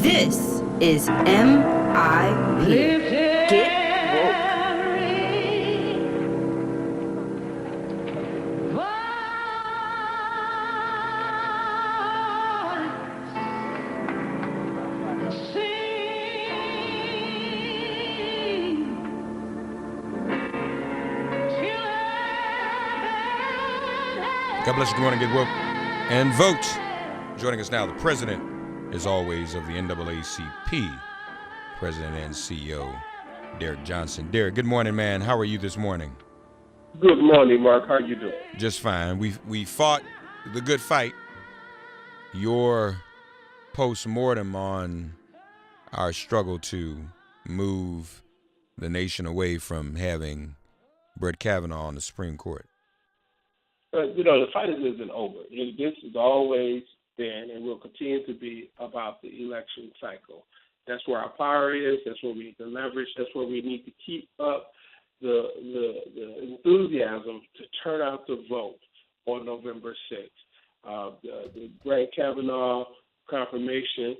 This is MIP. Get woke. God bless you. Good morning. Get woke and vote. Joining us now, the president, as always, of the NAACP, President and CEO, Derrick Johnson. Derrick, good morning, man. How are you this morning? Good morning, Mark. How are you doing? Just fine. We fought the good fight. Your post-mortem on our struggle to move the nation away from having Brett Kavanaugh on the Supreme Court. The fight isn't over. This has always been and will continue to be about the election cycle. That's where our power is. That's where we need to leverage. That's where we need to keep up the enthusiasm to turn out to vote on November 6th. The Brett Kavanaugh confirmation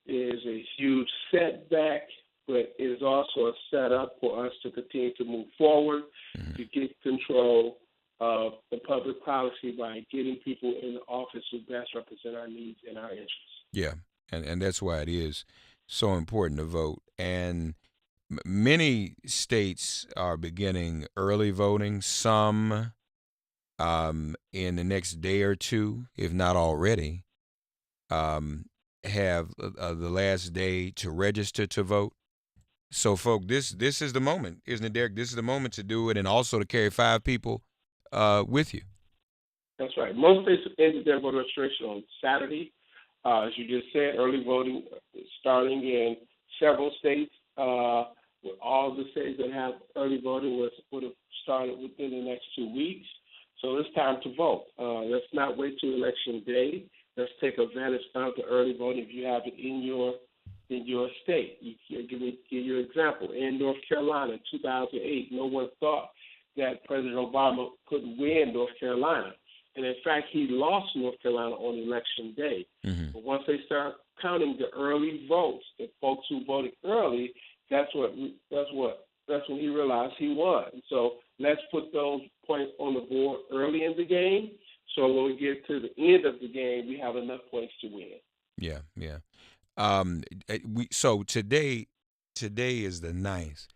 is a huge setback, but it is also a setup for us to continue to move forward, to get control of the public policy by getting people in the office who best represent our needs and our interests. Yeah, and that's why it is so important to vote. And many states are beginning early voting. Some in the next day or two, if not already, have the last day to register to vote. So, folks, this is the moment, isn't it, Derrick? This is the moment to do it, and also to carry 5 people with you. That's right. Most states ended their voter registration on Saturday. As you just said, early voting is starting in several states. With all the states that have early voting would have started within the next 2 weeks. So it's time to vote. Let's not wait till election day. Let's take advantage of the early voting if you have it in your state. Give you an example. In North Carolina, in 2008, no one thought that President Obama could win North Carolina. And in fact, he lost North Carolina on election day. Mm-hmm. But once they start counting the early votes, the folks who voted early, that's when he realized he won. So let's put those points on the board early in the game, so when we get to the end of the game, we have enough points to win. Yeah. So today is the 9th.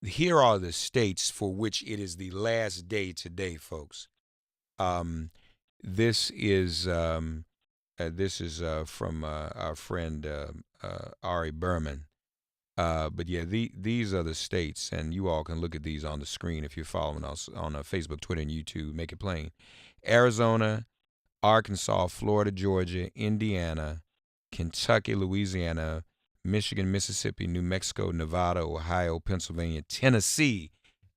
Here are the states for which it is the last day today, folks. This is from our friend Ari Berman. But yeah, these are the states, and you all can look at these on the screen if you're following us on Facebook, Twitter, and YouTube. Make it plain. Arizona, Arkansas, Florida, Georgia, Indiana, Kentucky, Louisiana, Michigan, Mississippi, New Mexico, Nevada, Ohio, Pennsylvania, Tennessee,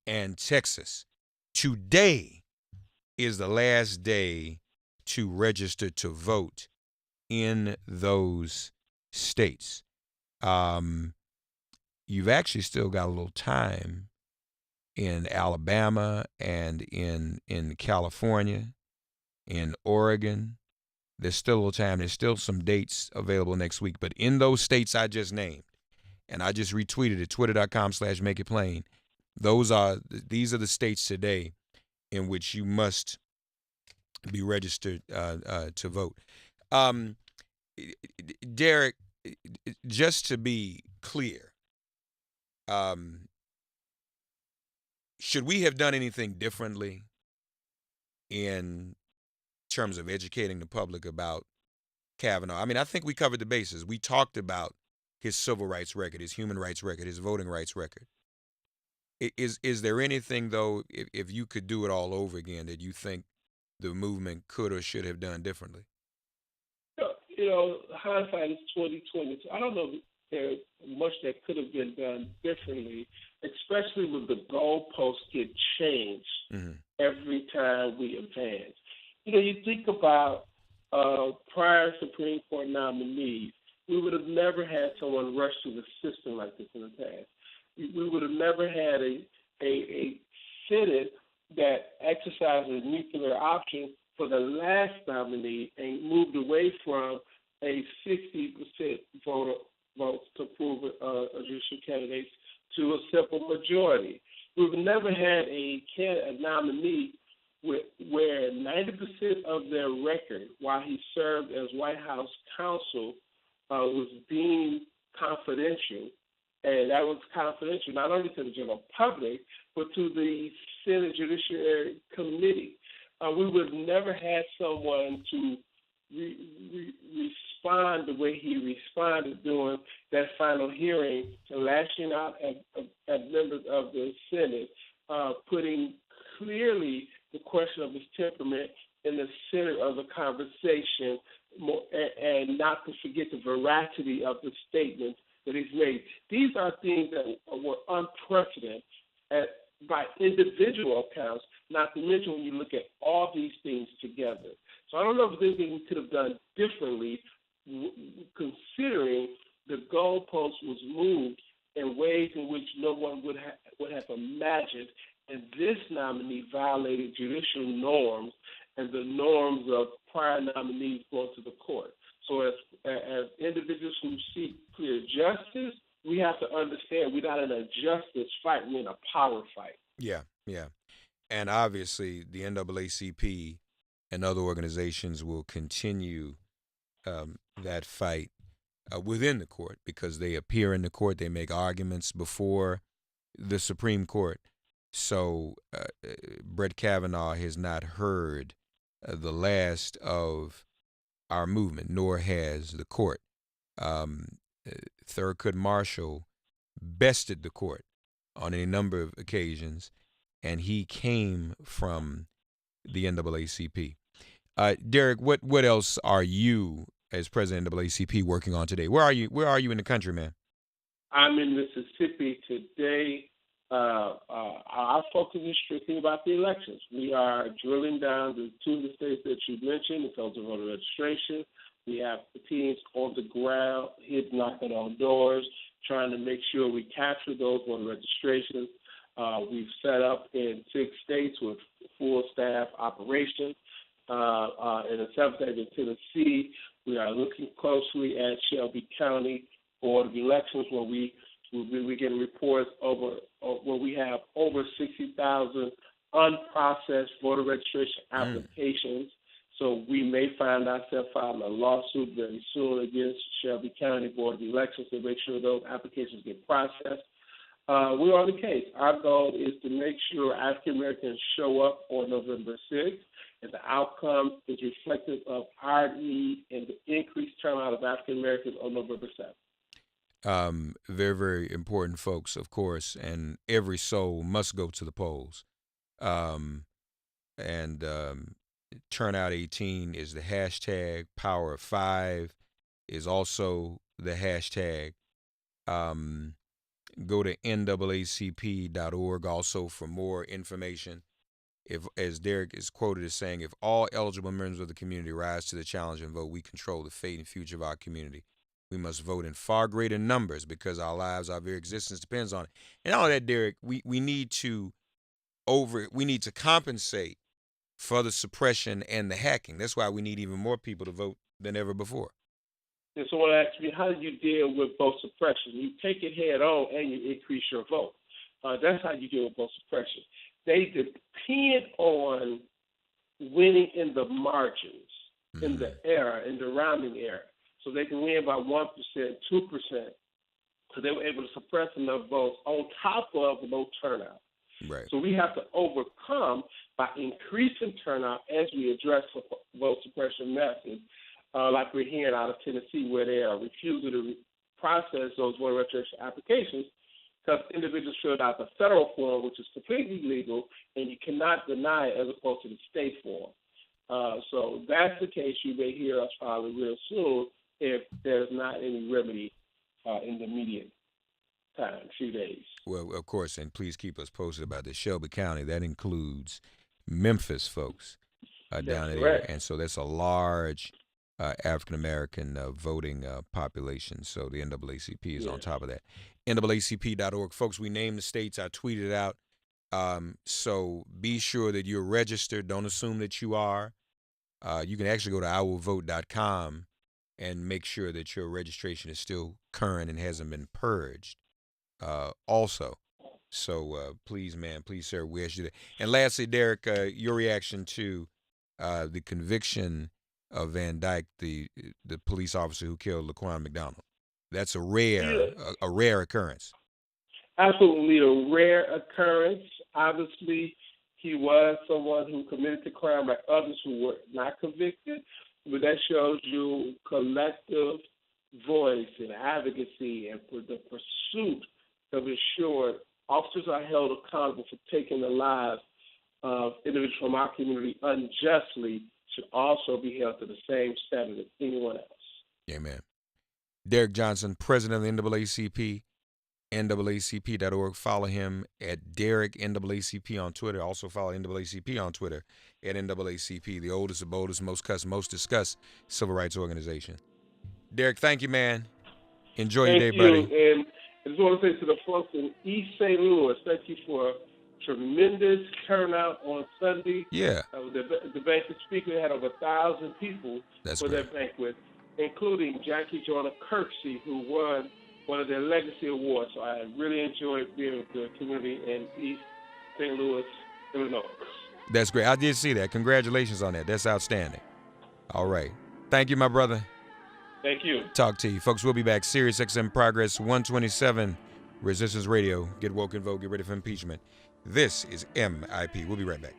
and Texas. Today is the last day to register to vote in those states. You've actually still got a little time in Alabama and in California, in Oregon. There's still a little time. There's still some dates available next week. But in those states I just named, and I just retweeted it, twitter.com/makeitplain, these are the states today in which you must be registered to vote. Derrick, just to be clear, should we have done anything differently in terms of educating the public about Kavanaugh? I mean, I think we covered the bases. We talked about his civil rights record, his human rights record, his voting rights record. Is there anything, though, if you could do it all over again, that you think the movement could or should have done differently? Hindsight is 20/20. I don't know if there's much that could have been done differently, especially when the goalposts get changed every time we advance. You think about prior Supreme Court nominees, we would have never had someone rush through the system like this in the past. We would have never had a Senate that exercised a nuclear option for the last nominee and moved away from a 60% voter votes to approve judicial candidates to a simple majority. We've never had a nominee where 90% of their record while he served as White House counsel was deemed confidential. And that was confidential not only to the general public, but to the Senate Judiciary Committee. We would have never had someone to respond the way he responded during that final hearing, lashing out at members of the Senate, putting clearly the question of his temperament in the center of the conversation, and not to forget the veracity of the statements that he's made. These are things that were unprecedented by individual accounts, not to mention when you look at all these things together. So I don't know if there's anything we could have done differently, considering the goalpost was moved in ways in which no one would have imagined, and this nominee violated judicial norms and the norms of prior nominees going to the court. So as individuals who seek clear justice, we have to understand we're not in a justice fight, we're in a power fight. Yeah. And obviously, the NAACP and other organizations will continue that fight within the court, because they appear in the court, they make arguments before the Supreme Court. So Brett Kavanaugh has not heard the last of our movement, nor has the court. Thurgood Marshall bested the court on a number of occasions, and he came from the NAACP. Derrick, what else are you, as president of NAACP, working on today? Where are you in the country, man? I'm in Mississippi today. Our focus is strictly about the elections. We are drilling down to two of the states that you mentioned in terms of voter registration. We have the teams on the ground, knocking on doors, trying to make sure we capture those voter registrations. We've set up in 6 states with full staff operations. In the 7th state in Tennessee, we are looking closely at Shelby County Board of Elections, where we get reports where we have over 60,000 unprocessed voter registration applications. So we may find ourselves filing a lawsuit very soon against Shelby County Board of Elections to make sure those applications get processed. We're on the case. Our goal is to make sure African Americans show up on November 6th, and the outcome is reflective of our need and the increased turnout of African Americans on November 7th. Very, very important, folks, of course, and every soul must go to the polls. Turnout 18 is the hashtag. Power of 5 is also the hashtag. Go to NAACP.org also for more information. If, as Derrick is quoted as saying, if all eligible members of the community rise to the challenge and vote, we control the fate and future of our community. We must vote in far greater numbers because our lives, our very existence depends on it. And all that, Derrick, we need to compensate for the suppression and the hacking. That's why we need even more people to vote than ever before. And so I want to ask you, how do you deal with vote suppression? You take it head on and you increase your vote. That's how you deal with vote suppression. They depend on winning in the margins, in the error, in the rounding error. So they can win by 1%, 2%. So they were able to suppress enough votes on top of low turnout. Right. So we have to overcome by increasing turnout as we address vote suppression methods, like we're hearing out of Tennessee, where they are refusing to process those voter registration applications because individuals filled out the federal form, which is completely legal, and you cannot deny it as opposed to the state form. So that's the case you may hear us filing real soon if there's not any remedy in the immediate time, few days. Well, of course, and please keep us posted about this. Shelby County, that includes Memphis folks down there, and so that's a large African-American voting population, so the NAACP is on top of that. NAACP.org. Folks, we named the states. I tweeted out. So be sure that you're registered. Don't assume that you are. You can actually go to iwillvote.com and make sure that your registration is still current and hasn't been purged. Also, so please, man, please, sir, we ask you that. And lastly, Derrick, your reaction to the conviction of Van Dyke, the police officer who killed Laquan McDonald. That's a rare occurrence. Absolutely a rare occurrence. Obviously, he was someone who committed the crime like others who were not convicted, but that shows you collective voice and advocacy and for the pursuit of ensuring officers are held accountable for taking the lives of individuals from our community unjustly should also be held to the same standard as anyone else. Amen. Derrick Johnson, president of the NAACP, NAACP.org. Follow him at Derrick NAACP on Twitter. Also follow NAACP on Twitter at NAACP, the oldest, the boldest, most discussed civil rights organization. Derrick, thank you, man. Enjoy your day, buddy. And I just want to say to the folks in East St. Louis, thank you for a tremendous turnout on Sunday. Yeah. The banquet speaker had over 1,000 people for that banquet, including Jackie Joyner Kirksey, who won one of their legacy awards. So I really enjoyed being with the community in East St. Louis, Illinois. That's great. I did see that. Congratulations on that. That's outstanding. All right. Thank you, my brother. Thank you. Talk to you. Folks, we'll be back. Sirius XM Progress 127, Resistance Radio. Get woke and vote. Get ready for impeachment. This is MIP. We'll be right back.